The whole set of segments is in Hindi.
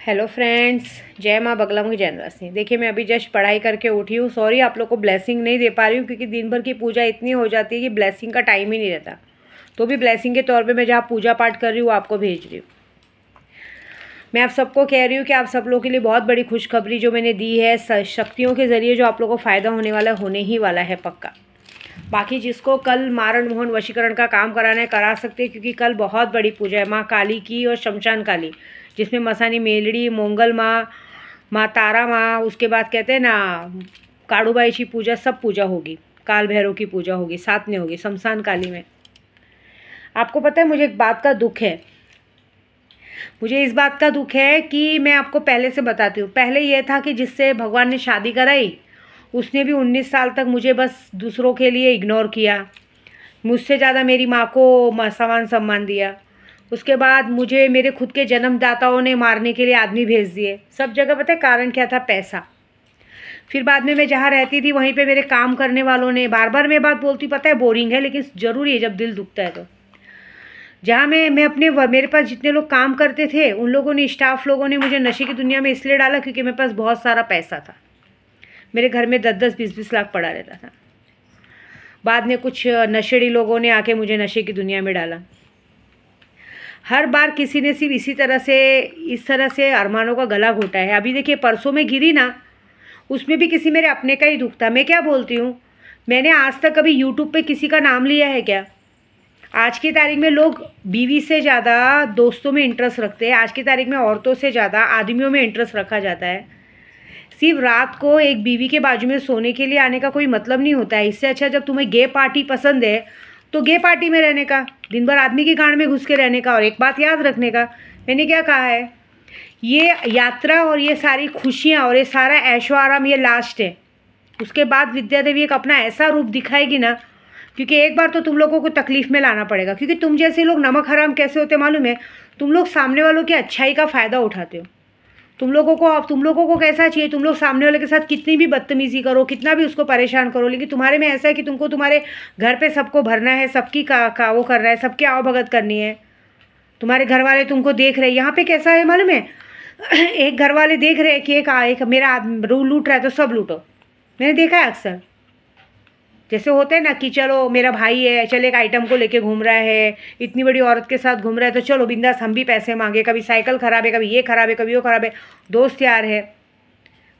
हेलो फ्रेंड्स, जय माँ बगला मुखी जयंद्रासी। देखिए, मैं अभी जस्ट पढ़ाई करके उठी हूँ। सॉरी, आप लोग को ब्लेसिंग नहीं दे पा रही हूँ क्योंकि दिन भर की पूजा इतनी हो जाती है कि ब्लेसिंग का टाइम ही नहीं रहता। तो भी ब्लेसिंग के तौर पे मैं जहाँ पूजा पाठ कर रही हूँ आपको भेज रही हूँ। मैं आप सबको कह रही हूँ कि आप सब लोगों के लिए बहुत बड़ी खुशखबरी जो मैंने दी है, शक्तियों के ज़रिए जो आप लोगों को फ़ायदा होने वाला होने ही वाला है पक्का। बाकी जिसको कल मारण मोहन वशीकरण का काम कराना है करा सकते हैं, क्योंकि कल बहुत बड़ी पूजा है माँ काली की और शमशान काली, जिसमें मसानी मेलड़ी, मोंगल माँ, माँ तारा माँ, उसके बाद कहते हैं ना काड़ूबाई की पूजा, सब पूजा होगी। काल भैरव की पूजा होगी, साथ में होगी शमशान काली में। आपको पता है, मुझे एक बात का दुख है। मुझे इस बात का दुख है कि मैं आपको पहले से बताती हूँ। पहले यह था कि जिससे भगवान ने शादी कराई उसने भी 19 साल तक मुझे बस दूसरों के लिए इग्नोर किया। मुझसे ज़्यादा मेरी माँ को समान सम्मान दिया। उसके बाद मुझे मेरे खुद के जन्मदाताओं ने मारने के लिए आदमी भेज दिए। सब जगह पता है कारण क्या था? पैसा। फिर बाद में मैं जहाँ रहती थी वहीं पे मेरे काम करने वालों ने, बार बार मैं बात बोलती, पता है बोरिंग है लेकिन ज़रूरी है जब दिल दुखता है तो। जहाँ मैं अपने मेरे पास जितने लोग काम करते थे उन लोगों ने, स्टाफ लोगों ने मुझे नशे की दुनिया में इसलिए डाला क्योंकि मेरे पास बहुत सारा पैसा था। मेरे घर में 10-10, 20-20 लाख पड़ा रहता था। बाद में कुछ नशेड़ी लोगों ने आके मुझे नशे की दुनिया में डाला। हर बार किसी ने सिर्फ इस तरह से अरमानों का गला घोटा है। अभी देखिए, परसों में गिरी ना, उसमें भी किसी मेरे अपने का ही दुख था। मैं क्या बोलती हूँ, मैंने आज तक कभी यूट्यूब पे किसी का नाम लिया है क्या? आज की तारीख में लोग बीवी से ज़्यादा दोस्तों में इंटरेस्ट रखते हैं। आज की तारीख में औरतों से ज़्यादा आदमियों में इंटरेस्ट रखा जाता है। सिर्फ रात को एक बीवी के बाजू में सोने के लिए आने का कोई मतलब नहीं होता है। इससे अच्छा जब तुम्हें गे पार्टी पसंद है तो गे पार्टी में रहने का, दिन भर आदमी की गांड में घुस के रहने का। और एक बात याद रखने का, मैंने क्या कहा है, ये यात्रा और ये सारी खुशियाँ और ये सारा ऐशो आराम ये लास्ट है। उसके बाद विद्या देवी एक अपना ऐसा रूप दिखाएगी ना, क्योंकि एक बार तो तुम लोगों को तकलीफ़ में लाना पड़ेगा। क्योंकि तुम जैसे लोग नमक हराम कैसे होते मालूम है? तुम लोग सामने वालों की अच्छाई का फ़ायदा उठाते हो। तुम लोगों को कैसा चाहिए? तुम लोग सामने वाले के साथ कितनी भी बदतमीज़ी करो, कितना भी उसको परेशान करो, लेकिन तुम्हारे में ऐसा है कि तुमको तुम्हारे घर पे सबको भरना है, सबकी का वो करना है, सबकी आवभगत करनी है। तुम्हारे घर वाले तुमको देख रहे हैं। यहाँ पे कैसा है मालूम है? एक घर वाले देख रहे हैं कि एक मेरा आदमी लूट रहा है तो सब लूटो। मैंने देखा है अक्सर, जैसे होते हैं ना कि चलो मेरा भाई है, चल एक आइटम को लेके घूम रहा है, इतनी बड़ी औरत के साथ घूम रहा है तो चलो बिंदास हम भी पैसे मांगे। कभी साइकिल ख़राब है, कभी ये ख़राब है, कभी वो ख़राब है, दोस्त यार है।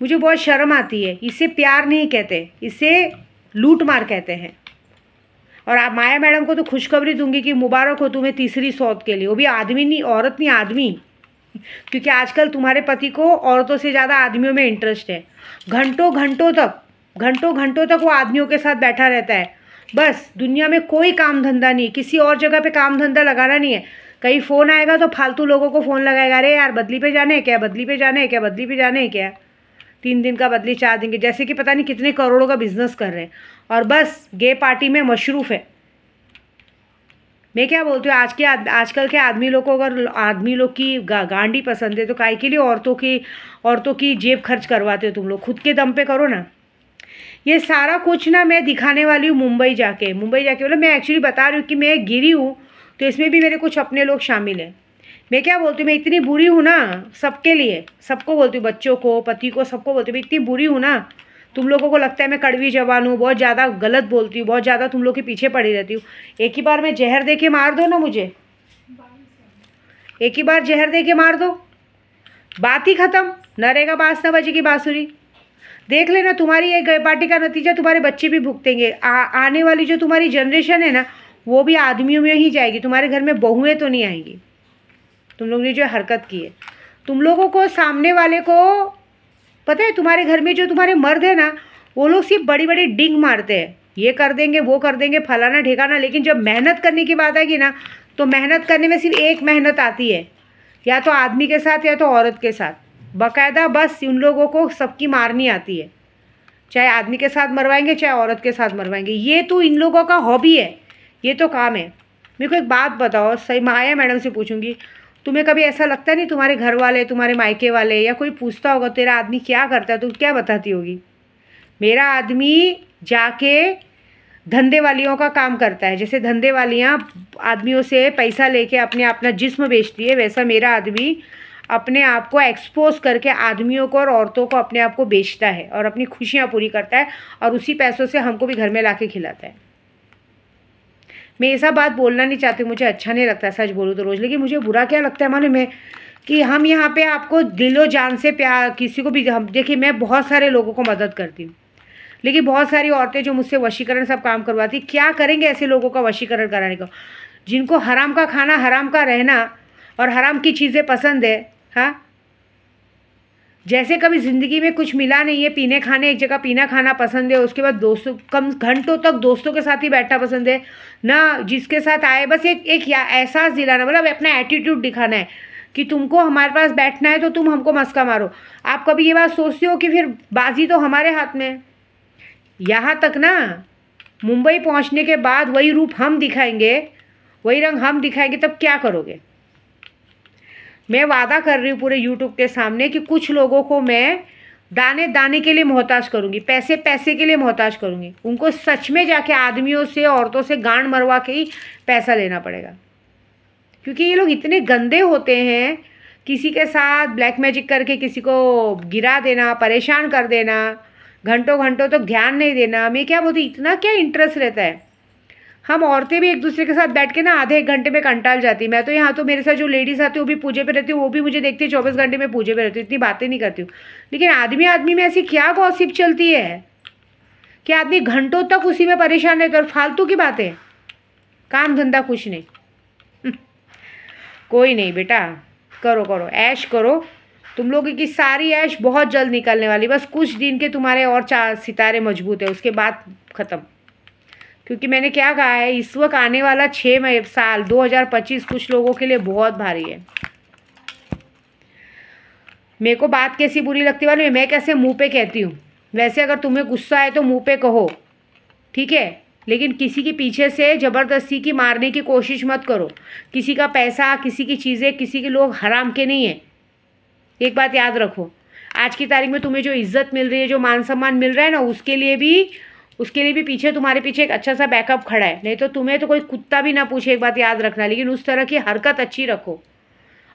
मुझे बहुत शर्म आती है। इसे प्यार नहीं कहते, इसे लूट मार कहते हैं। और आप माया मैडम को तो खुशखबरी दूंगी कि मुबारक हो तुम्हें तीसरी सौत के लिए, वो भी आदमी नहीं, औरत नहीं, आदमी। क्योंकि आजकल तुम्हारे पति को औरतों से ज़्यादा आदमियों में इंटरेस्ट है। घंटों घंटों तक वो आदमियों के साथ बैठा रहता है। बस दुनिया में कोई काम धंधा नहीं, किसी और जगह पे काम धंधा लगाना नहीं है। कहीं फ़ोन आएगा तो फालतू लोगों को फ़ोन लगाएगा, अरे यार बदली पे जाने हैं क्या, बदली पे जाने हैं क्या, बदली पे जाने हैं क्या। 3 दिन का बदली, 4 दिन के, जैसे कि पता नहीं कितने करोड़ों का बिजनेस कर रहे हैं। और बस गे पार्टी में मशरूफ़ है। मैं क्या बोलती हूँ, आजकल के आदमी लोग को अगर आदमी लोग की गांडी पसंद है तो काहे के लिए औरतों की जेब खर्च करवाते हो? तुम लोग खुद के दम पे करो ना। ये सारा कुछ ना मैं दिखाने वाली हूँ मुंबई जाके मतलब मैं एक्चुअली बता रही हूँ कि मैं गिरी हूँ तो इसमें भी मेरे कुछ अपने लोग शामिल हैं। मैं क्या बोलती हूँ, मैं इतनी बुरी हूँ ना सबके लिए, सबको बोलती हूँ, बच्चों को, पति को, सबको बोलती हूँ मैं इतनी बुरी हूँ ना। तुम लोगों को लगता है मैं कड़वी जबान हूँ, बहुत ज़्यादा गलत बोलती हूँ, बहुत ज़्यादा तुम लोग के पीछे पड़ी रहती हूँ। एक ही बार में जहर दे के मार दो ना मुझे, एक ही बार जहर दे के मार दो, बात ही ख़त्म। न रहेगा बाँस न बजेगी बाँसुरी। देख लेना, तुम्हारी एक गए पार्टी का नतीजा तुम्हारे बच्चे भी भुगतेंगे। आने वाली जो तुम्हारी जनरेशन है ना, वो भी आदमियों में ही जाएगी। तुम्हारे घर में बहुएं तो नहीं आएंगी। तुम लोग ने जो हरकत की है, तुम लोगों को सामने वाले को पता है, तुम्हारे घर में जो तुम्हारे मर्द है ना, वो लोग सिर्फ बड़ी बड़ी डिंग मारते हैं, ये कर देंगे, वो कर देंगे, फलाना ठिकाना। लेकिन जब मेहनत करने की बात आएगी ना, तो मेहनत करने में सिर्फ एक मेहनत आती है, या तो आदमी के साथ या तो औरत के साथ। बाकायदा बस उन लोगों को सबकी मारनी आती है, चाहे आदमी के साथ मरवाएंगे चाहे औरत के साथ मरवाएंगे। ये तो इन लोगों का हॉबी है, ये तो काम है। मेरे को एक बात बताओ, सही माया मैडम से पूछूंगी, तुम्हें कभी ऐसा लगता नहीं तुम्हारे घर वाले, तुम्हारे मायके वाले या कोई पूछता होगा तेरा आदमी क्या करता है, तो क्या बताती होगी? मेरा आदमी जाके धंधे वालियों का काम करता है। जैसे धंधे वालियाँ आदमियों से पैसा लेके अपना जिस्म बेचती है, वैसा मेरा आदमी अपने आप को एक्सपोज करके आदमियों को और औरतों को अपने आप को बेचता है और अपनी खुशियाँ पूरी करता है और उसी पैसों से हमको भी घर में ला के खिलाता है। मैं ये सब बात बोलना नहीं चाहती, मुझे अच्छा नहीं लगता सच बोलूँ तो रोज़, लेकिन मुझे बुरा क्या लगता है मालूम है कि हम यहाँ पे आपको दिलो जान से प्यार किसी को भी, हम देखिए मैं बहुत सारे लोगों को मदद करती हूँ, लेकिन बहुत सारी औरतें जो मुझसे वशीकरण सब काम करवाती, क्या करेंगे ऐसे लोगों का वशीकरण कराने को, जिनको हराम का खाना, हराम का रहना और हराम की चीज़ें पसंद है। हाँ, जैसे कभी ज़िंदगी में कुछ मिला नहीं है, पीने खाने एक जगह पीना खाना पसंद है, उसके बाद दोस्तों कम घंटों तक दोस्तों के साथ ही बैठना पसंद है ना, जिसके साथ आए बस एक एहसास दिलाना, मतलब अपना एटीट्यूड दिखाना है कि तुमको हमारे पास बैठना है तो तुम हमको मस्का मारो। आप कभी ये बात सोचते हो कि फिर बाजी तो हमारे हाथ में है? यहाँ तक ना मुंबई पहुँचने के बाद वही रूप हम दिखाएंगे, वही रंग हम दिखाएंगे, तब क्या करोगे? मैं वादा कर रही हूँ पूरे यूट्यूब के सामने कि कुछ लोगों को मैं दाने दाने के लिए मोहताज करूँगी, पैसे पैसे के लिए मोहताज करूँगी। उनको सच में जाके आदमियों से, औरतों से गांड मरवा के ही पैसा लेना पड़ेगा, क्योंकि ये लोग इतने गंदे होते हैं। किसी के साथ ब्लैक मैजिक करके किसी को गिरा देना, परेशान कर देना, घंटों घंटों तक ध्यान नहीं देना। मैं क्या बोलती, इतना क्या इंटरेस्ट रहता है? हम औरतें भी एक दूसरे के साथ बैठ के ना आधे एक घंटे में कंटाल जाती। मैं तो यहाँ तो मेरे साथ जो लेडीज़ आती है वो भी पूजे पे रहती हूँ, वो भी मुझे देखती है 24 घंटे में पूजे पे रहती हूँ, इतनी बातें नहीं करती हूँ। लेकिन आदमी आदमी में ऐसी क्या गॉसिप चलती है कि आदमी घंटों तक उसी में परेशान रहता है और फालतू की बातें, काम धंधा कुछ नहीं। कोई नहीं बेटा, करो करो, ऐश करो। तुम लोगों की सारी ऐश बहुत जल्द निकलने वाली, बस कुछ दिन के तुम्हारे और 4 सितारे मजबूत है, उसके बाद ख़त्म। क्योंकि मैंने क्या कहा है, इस वक्त आने वाला 6 साल 2025 कुछ लोगों के लिए बहुत भारी है। मेरे को बात कैसी बुरी लगती वाली, मैं कैसे मुंह पे कहती हूँ, वैसे अगर तुम्हें गुस्सा है तो मुंह पे कहो, ठीक है, लेकिन किसी के पीछे से ज़बरदस्ती की मारने की कोशिश मत करो। किसी का पैसा, किसी की चीज़ें, किसी के लोग हराम के नहीं हैं। एक बात याद रखो, आज की तारीख में तुम्हें जो इज्जत मिल रही है, जो मान सम्मान मिल रहा है ना, उसके लिए भी पीछे तुम्हारे पीछे एक अच्छा सा बैकअप खड़ा है। नहीं तो तुम्हें तो कोई कुत्ता भी ना पूछे, एक बात याद रखना। लेकिन उस तरह की हरकत अच्छी रखो,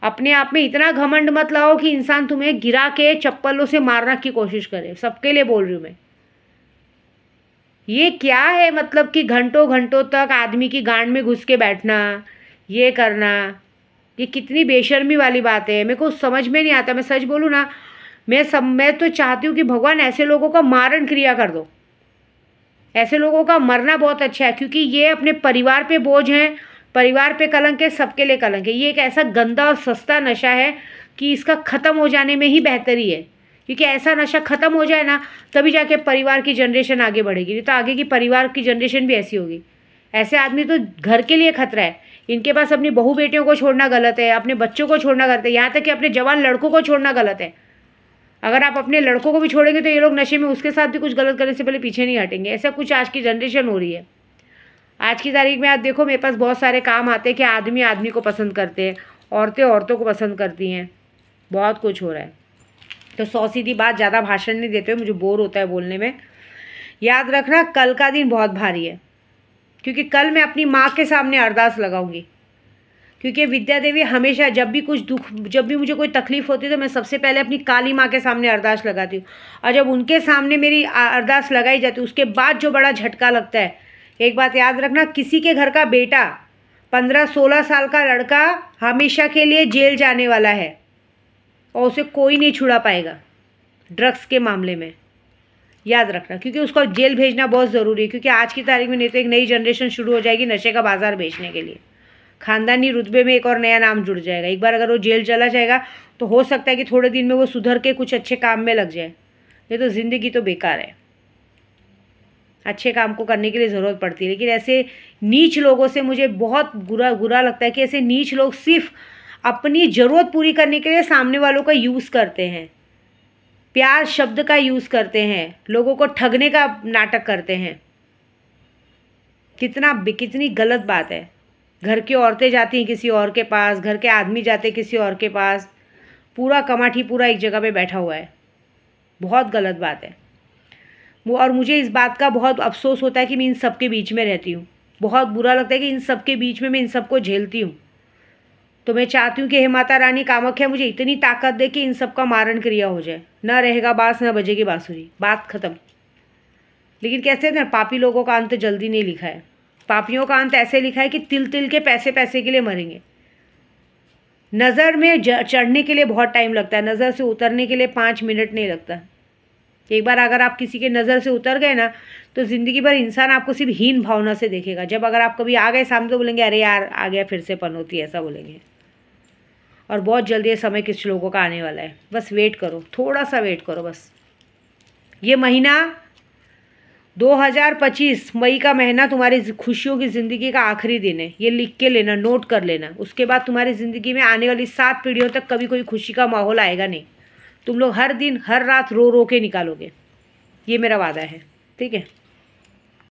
अपने आप में इतना घमंड मत लाओ कि इंसान तुम्हें गिरा के चप्पलों से मारने की कोशिश करे। सबके लिए बोल रही हूँ मैं। ये क्या है मतलब कि घंटों घंटों तक आदमी की गांड में घुस के बैठना, ये करना, ये कितनी बेशर्मी वाली बात है। मेरे को समझ में नहीं आता। मैं सच बोलूँ ना, मैं तो चाहती हूँ कि भगवान ऐसे लोगों का मारण क्रिया कर दो। ऐसे लोगों का मरना बहुत अच्छा है, क्योंकि ये अपने परिवार पे बोझ हैं, परिवार पे कलंक है, सबके लिए कलंक है। ये एक ऐसा गंदा और सस्ता नशा है कि इसका ख़त्म हो जाने में ही बेहतरी है, क्योंकि ऐसा नशा ख़त्म हो जाए ना, तभी जाके परिवार की जनरेशन आगे बढ़ेगी। नहीं तो आगे की परिवार की जनरेशन भी ऐसी होगी। ऐसे आदमी तो घर के लिए खतरा है। इनके पास अपनी बहू बेटियों को छोड़ना गलत है, अपने बच्चों को छोड़ना गलत है, यहाँ तक कि अपने जवान लड़कों को छोड़ना गलत है। अगर आप अपने लड़कों को भी छोड़ेंगे तो ये लोग नशे में उसके साथ भी कुछ गलत करने से पहले पीछे नहीं हटेंगे। ऐसा कुछ आज की जनरेशन हो रही है। आज की तारीख में आप देखो, मेरे पास बहुत सारे काम आते हैं कि आदमी आदमी को पसंद करते हैं, औरतें औरतों को पसंद करती हैं, बहुत कुछ हो रहा है। तो 100 सीधी बात, ज़्यादा भाषण नहीं देते हुए, मुझे बोर होता है बोलने में। याद रखना, कल का दिन बहुत भारी है, क्योंकि कल मैं अपनी माँ के सामने अरदास लगाऊंगी। क्योंकि विद्या देवी हमेशा जब भी कुछ दुख, जब भी मुझे कोई तकलीफ़ होती है तो मैं सबसे पहले अपनी काली माँ के सामने अरदास लगाती हूँ। और जब उनके सामने मेरी अरदास लगाई जाती है, उसके बाद जो बड़ा झटका लगता है, एक बात याद रखना, किसी के घर का बेटा 15-16 साल का लड़का हमेशा के लिए जेल जाने वाला है और उसे कोई नहीं छुड़ा पाएगा ड्रग्स के मामले में। याद रखना, क्योंकि उसको जेल भेजना बहुत ज़रूरी है। क्योंकि आज की तारीख में नहीं तो एक नई जनरेशन शुरू हो जाएगी नशे का बाजार बेचने के लिए। खानदानी रुतबे में एक और नया नाम जुड़ जाएगा। एक बार अगर वो जेल चला जाएगा तो हो सकता है कि थोड़े दिन में वो सुधर के कुछ अच्छे काम में लग जाए। ये तो ज़िंदगी तो बेकार है। अच्छे काम को करने के लिए ज़रूरत पड़ती है, लेकिन ऐसे नीच लोगों से मुझे बहुत बुरा लगता है कि ऐसे नीच लोग सिर्फ अपनी ज़रूरत पूरी करने के लिए सामने वालों का यूज़ करते हैं, प्यार शब्द का यूज़ करते हैं, लोगों को ठगने का नाटक करते हैं। कितनी गलत बात है। घर की औरतें जाती हैं किसी और के पास, घर के आदमी जाते हैं किसी और के पास, पूरा कमाठी पूरा एक जगह पे बैठा हुआ है। बहुत गलत बात है। और मुझे इस बात का बहुत अफसोस होता है कि मैं इन सब के बीच में रहती हूँ। बहुत बुरा लगता है कि इन सब के बीच में मैं इन सब को झेलती हूँ। तो मैं चाहती हूँ कि हे माता रानी कामाख्या मुझे इतनी ताकत दे कि इन सब का मारण क्रिया हो जाए, न रहेगा बांस न बजेगी बांसुरी, बात खत्म। लेकिन कैसे ना, पापी लोगों का अंत जल्दी नहीं लिखा है। पापियों का अंत ऐसे लिखा है कि तिल तिल के पैसे पैसे के लिए मरेंगे। नज़र में चढ़ने के लिए बहुत टाइम लगता है, नज़र से उतरने के लिए 5 मिनट नहीं लगता। एक बार अगर आप किसी के नज़र से उतर गए ना, तो ज़िंदगी भर इंसान आपको सिर्फ हीन भावना से देखेगा। जब अगर आप कभी आ गए सामने तो बोलेंगे अरे यार आ गया फिर से पनौती, ऐसा बोलेंगे। और बहुत जल्दी ये समय कुछ लोगों का आने वाला है, बस वेट करो, थोड़ा सा वेट करो बस। ये महीना 2025 मई का महीना तुम्हारी खुशियों की ज़िंदगी का आखिरी दिन है, ये लिख के लेना, नोट कर लेना। उसके बाद तुम्हारी ज़िंदगी में आने वाली 7 पीढ़ियों तक कभी कोई खुशी का माहौल आएगा नहीं। तुम लोग हर दिन हर रात रो रो के निकालोगे, ये मेरा वादा है, ठीक है।